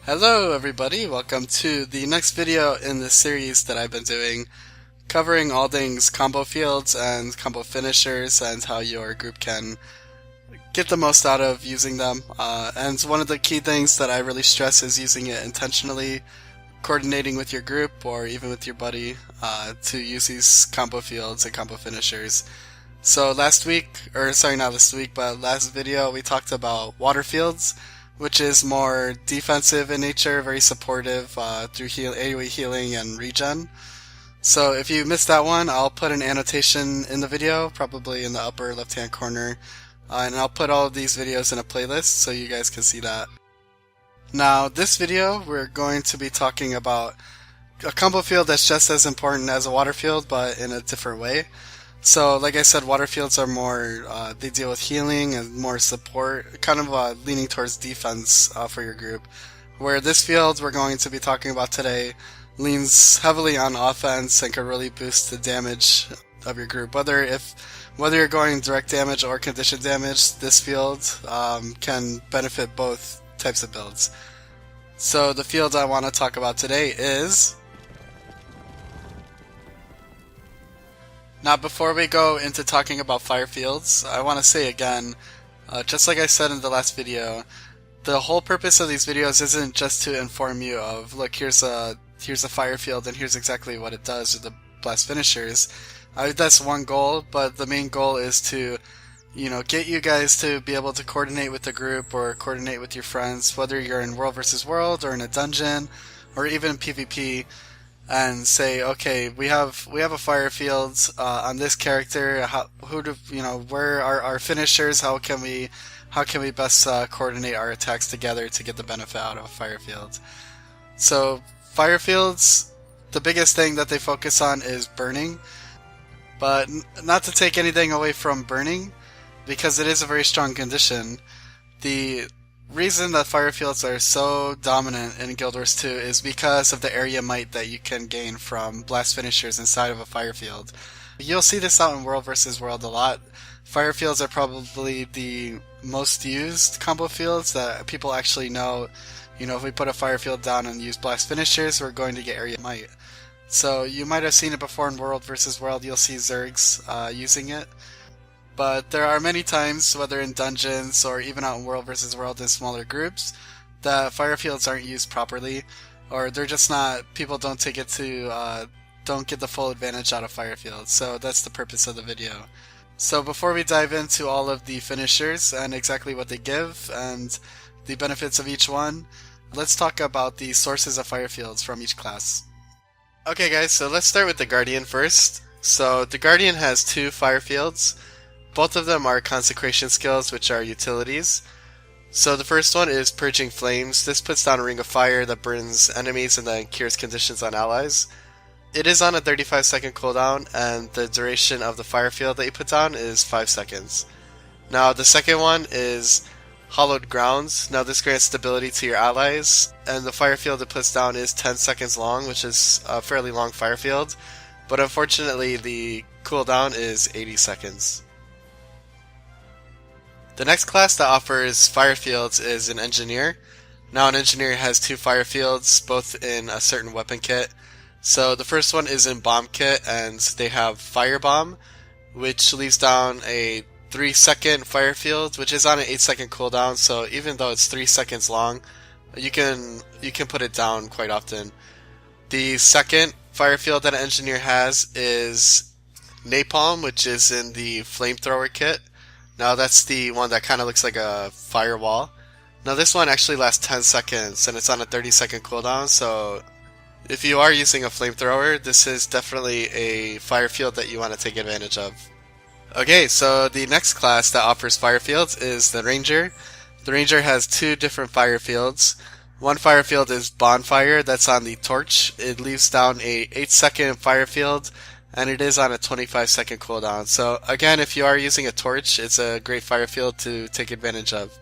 Hello everybody, welcome to the next video in the series that I've been doing, covering all things combo fields and combo finishers and how your group can get the most out of using them. And one of the key things that I really stress is using it intentionally, coordinating with your group or even with your buddy to use these combo fields and combo finishers. So last week, or sorry, not this week, but last video we talked about water fields, which is more defensive in nature, very supportive through AoE healing and regen. So if you missed that one, I'll put an annotation in the video, probably in the upper left-hand corner, and I'll put all of these videos in a playlist so you guys can see that. Now, this video, we're going to be talking about a combo field that's just as important as a water field, but in a different way. So, like I said, water fields are more, they deal with healing and more support, kind of leaning towards defense for your group. Where this field we're going to be talking about today leans heavily on offense and can really boost the damage of your group. Whether you're going direct damage or conditioned damage, this field can benefit both types of builds. So the field I want to talk about today is... Now, before we go into talking about fire fields, I want to say again, just like I said in the last video, the whole purpose of these videos isn't just to inform you of, look, here's a fire field and here's exactly what it does with the blast finishers. That's one goal, but the main goal is to, get you guys to be able to coordinate with the group or coordinate with your friends, whether you're in World versus World or in a dungeon or even PvP. And say, okay, we have a fire field on this character. Where are our finishers? How can we best coordinate our attacks together to get the benefit out of a fire field? So fire fields, the biggest thing that they focus on is burning, but not to take anything away from burning, because it is a very strong condition. The reason that fire fields are so dominant in Guild Wars 2 is because of the area might that you can gain from blast finishers inside of a fire field. You'll see this out in World vs. World a lot. Fire fields are probably the most used combo fields that people actually know. If we put a fire field down and use blast finishers, we're going to get area might. So you might have seen it before in World vs. World. You'll see Zergs using it. But there are many times, whether in dungeons or even out in World vs. World in smaller groups, that fire fields aren't used properly, or they're just not, people don't take it to, don't get the full advantage out of fire fields. So that's the purpose of the video. So before we dive into all of the finishers and exactly what they give and the benefits of each one, let's talk about the sources of fire fields from each class. Okay guys, so let's start with the Guardian first. So the Guardian has two fire fields. Both of them are consecration skills, which are utilities. So the first one is Purging Flames. This puts down a ring of fire that burns enemies and then cures conditions on allies. It is on a 35-second cooldown, and the duration of the fire field that you put down is 5 seconds. Now the second one is Hallowed Grounds. Now this grants stability to your allies, and the fire field it puts down is 10 seconds long, which is a fairly long fire field. But unfortunately the cooldown is 80 seconds. The next class that offers fire fields is an Engineer. Now an Engineer has two fire fields, both in a certain weapon kit. So the first one is in Bomb Kit, and they have Fire Bomb, which leaves down a 3-second fire field, which is on an 8-second cooldown, so even though it's 3 seconds long, you can put it down quite often. The second fire field that an Engineer has is Napalm, which is in the Flamethrower kit. Now that's the one that kind of looks like a firewall. Now this one actually lasts 10 seconds and it's on a 30-second cooldown, so if you are using a flamethrower, this is definitely a fire field that you want to take advantage of. Okay, so the next class that offers fire fields is the Ranger. The Ranger has two different fire fields. One fire field is Bonfire, that's on the Torch. It leaves down a 8-second fire field, and it is on a 25-second cooldown. So again, if you are using a torch, it's a great fire field to take advantage of.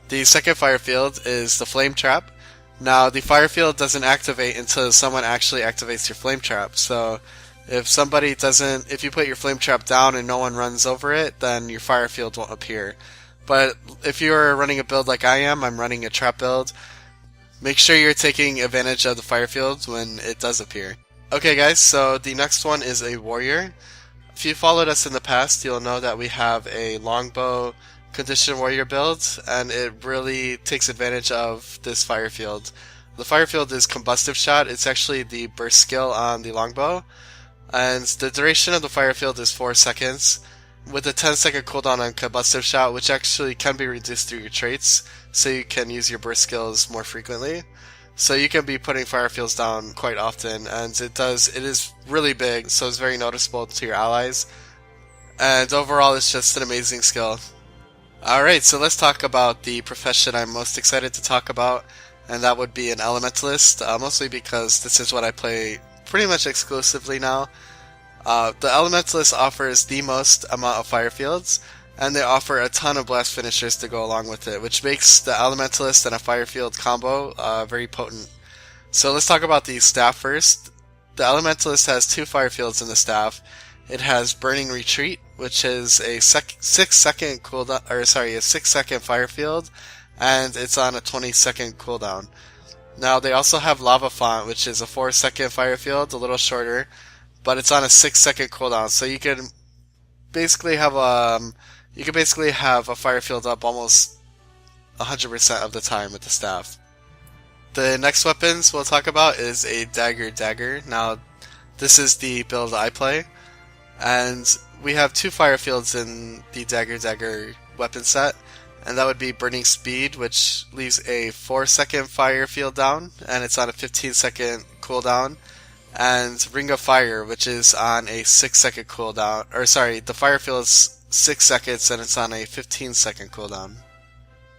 The second fire field is the Flame Trap. Now the fire field doesn't activate until someone actually activates your Flame Trap. So if you put your Flame Trap down and no one runs over it, then your fire field won't appear. But if you're running a build like I am, I'm running a trap build, Make sure you're taking advantage of the fire field when it does appear. Okay guys, so the next one is a warrior. If you followed us in the past, you'll know that we have a longbow condition warrior build, and it really takes advantage of this fire field. The fire field is combustive shot. It's actually the burst skill on the longbow, and the duration of the fire field is 4 seconds, with a 10-second cooldown on combustive shot, which actually can be reduced through your traits, so you can use your burst skills more frequently. So you can be putting fire fields down quite often, and it is really big, so it's very noticeable to your allies. And overall, it's just an amazing skill. Alright, so let's talk about the profession I'm most excited to talk about, and that would be an elementalist, mostly because this is what I play pretty much exclusively now. The elementalist offers the most amount of fire fields, and they offer a ton of blast finishers to go along with it, which makes the elementalist and a fire field combo very potent. So let's talk about the staff first. The elementalist has 2 fire fields in the staff. It has burning retreat, which is a 6-second cooldown, or sorry, a 6-second fire field, and it's on a 20-second cooldown. Now they also have lava font, which is a 4-second fire field, a little shorter, but it's on a 6-second cooldown. So you can basically have a fire field up almost 100% of the time with the staff. The next weapons we'll talk about is a dagger. Now, this is the build I play, and we have 2 fire fields in the dagger weapon set, and that would be burning speed, which leaves a 4-second fire field down, and it's on a 15-second cooldown. And Ring of Fire, which is on a 6-second cooldown, or sorry, the fire field is 6 seconds and it's on a 15-second cooldown.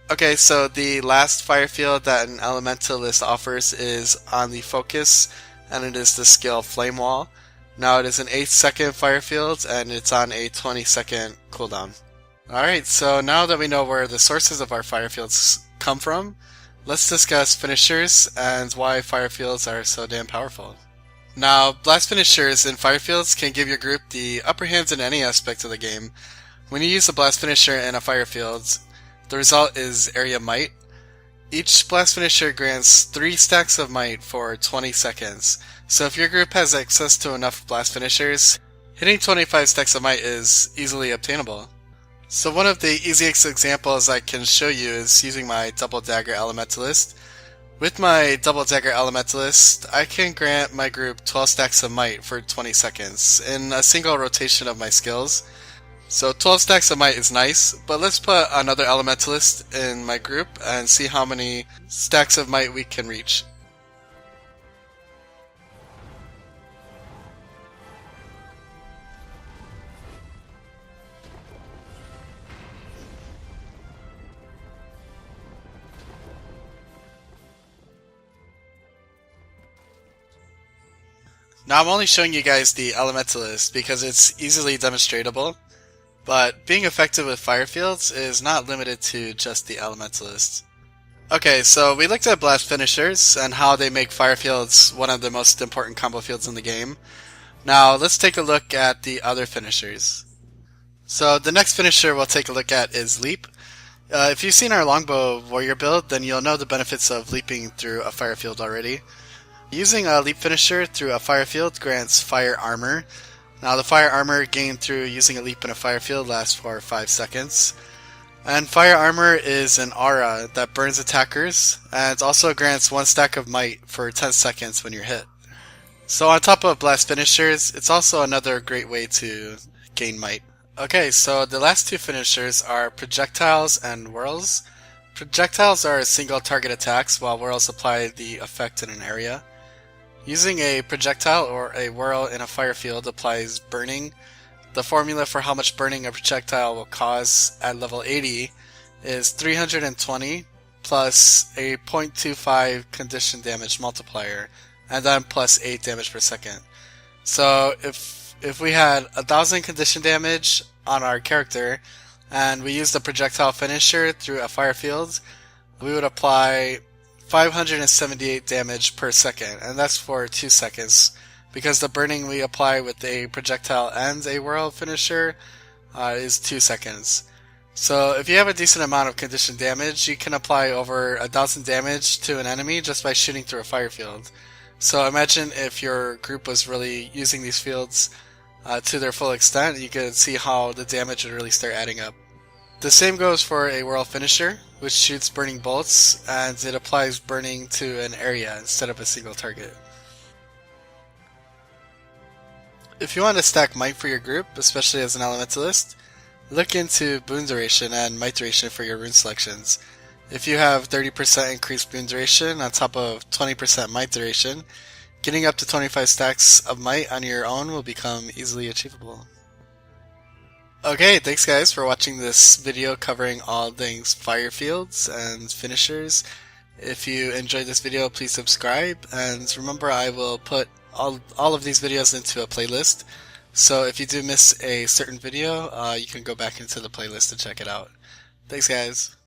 Okay, so the last fire field that an elementalist offers is on the focus, and it is the skill Flame Wall. Now it is an 8-second fire field and it's on a 20-second cooldown. Alright, so now that we know where the sources of our fire fields come from, let's discuss finishers and why fire fields are so damn powerful. Now, blast finishers and fire fields can give your group the upper hand in any aspect of the game. When you use a blast finisher and a fire field, the result is area might. Each blast finisher grants 3 stacks of might for 20 seconds, so if your group has access to enough blast finishers, hitting 25 stacks of might is easily obtainable. So one of the easiest examples I can show you is using my double dagger elementalist. With my double dagger elementalist, I can grant my group 12 stacks of might for 20 seconds in a single rotation of my skills. So 12 stacks of might is nice, but let's put another elementalist in my group and see how many stacks of might we can reach. Now I'm only showing you guys the elementalist because it's easily demonstratable, but being effective with fire fields is not limited to just the elementalist. Okay, so we looked at blast finishers and how they make fire fields one of the most important combo fields in the game. Now let's take a look at the other finishers. So the next finisher we'll take a look at is leap. If you've seen our longbow warrior build, then you'll know the benefits of leaping through a fire field already. Using a leap finisher through a fire field grants fire armor. Now the fire armor gained through using a leap in a fire field lasts for 5 seconds. And fire armor is an aura that burns attackers, and also grants 1 stack of might for 10 seconds when you're hit. So on top of blast finishers, it's also another great way to gain might. Okay, so the last 2 finishers are projectiles and whirls. Projectiles are single target attacks, while whirls apply the effect in an area. Using a projectile or a whirl in a fire field applies burning. The formula for how much burning a projectile will cause at level 80 is 320 plus a 0.25 condition damage multiplier, and then plus 8 damage per second. So if we had 1000 condition damage on our character, and we used the projectile finisher through a fire field, we would apply 578 damage per second, and that's for 2 seconds, because the burning we apply with a projectile and a whirl finisher is 2 seconds. So if you have a decent amount of conditioned damage, you can apply over 1,000 damage to an enemy just by shooting through a fire field. So imagine if your group was really using these fields to their full extent, you could see how the damage would really start adding up. The same goes for a Whirl Finisher, which shoots burning bolts, and it applies burning to an area instead of a single target. If you want to stack Might for your group, especially as an Elementalist, look into Boon Duration and Might Duration for your rune selections. If you have 30% increased Boon Duration on top of 20% Might Duration, getting up to 25 stacks of Might on your own will become easily achievable. Okay, thanks guys for watching this video covering all things fire fields and finishers. If you enjoyed this video, please subscribe, and remember I will put all of these videos into a playlist. So if you do miss a certain video, you can go back into the playlist to check it out. Thanks guys.